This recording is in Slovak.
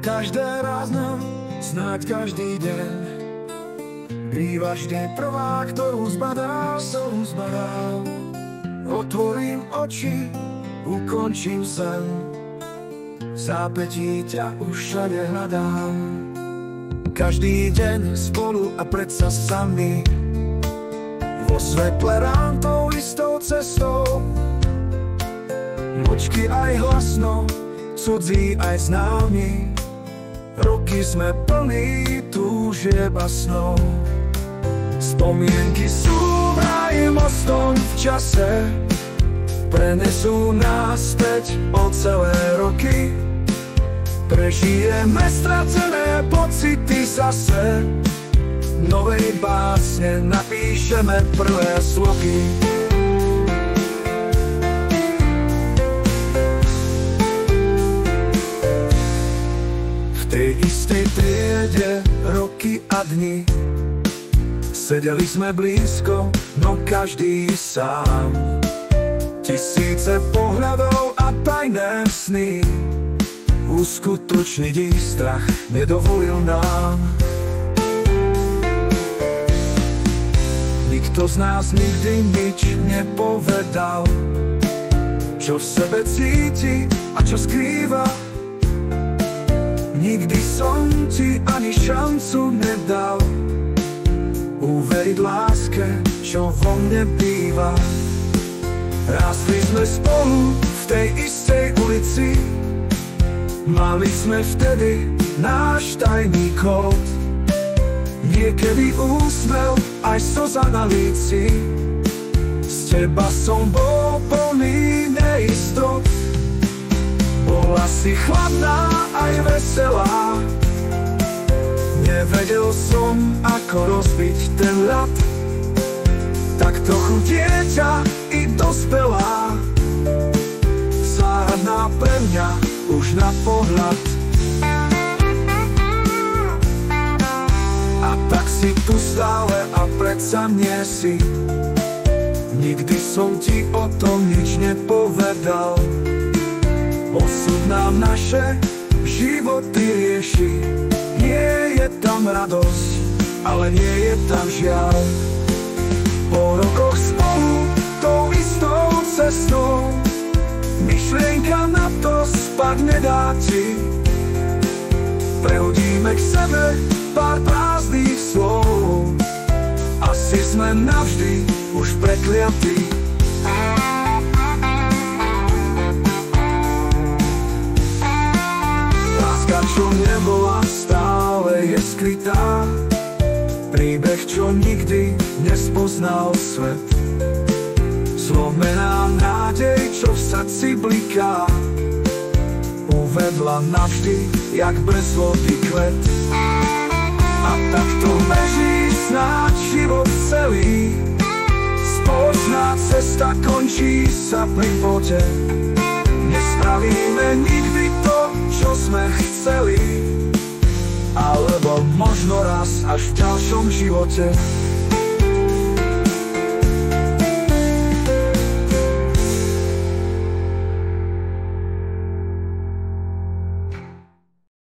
Každé ráno, snáď každý deň býva vždy prvá, ktorú zbadám. Otvorím oči, ukončím sen, v zápätí ťa už všade hľadám. Každý deň spolu a predsa sami, vo svetle rán tou istou cestou. Močky aj hlasno, cudzí aj známi, roky sme plní túžieb a snov. Spomienky sú vraj mostom v čase, prenesú nás späť o celé roky. Prežijeme stratené pocity zase, novej básne napíšeme prvé sloky. V tej istej triede roky a dni, sedeli sme blízko, no každý sám. Tisíce pohľadov a tajné sny, uskutočniť ich strach nedovolil nám. Nikto z nás nikdy nič nepovedal, čo v sebe cíti a čo skrýva. Nikdy som ti ani šancu nedal uveriť láske, čo vo mne býva. Rástli sme spolu v tej istej ulici, mali sme vtedy náš tajný kód. Niekedy úsmev, aj slza na líci, z teba som bol plný neistot. Bola si chladná aj veselá, nevedel som, ako rozbiť ten ľad. Tak trochu dieťa i dospelá, záhadná pre mňa už na pohľad. A tak si tu stále a predsa nie si. Nikdy som ti o tom nič nepovedal. Osud nám naše životy rieši. Nie je tam radosť, ale nie je tam žiaľ. Po rokoch spolu tou istou cestou, myšlienka na to spať nedá ti. Prehodíme k sebe pár prázdnych slov, asi sme navždy už prekliatí. Láska, čo nebola, stále je skrytá, príbeh, čo nikdy nespoznal svet. Zlomená nádej, čo v srdci bliká, uvedla navždy, jak brezvodný kvet. A takto beží snáď život celý, spoločná cesta končí sa pri bote. Nespravíme nikdy to, čo sme chceli, alebo možno raz až v ďalšom živote.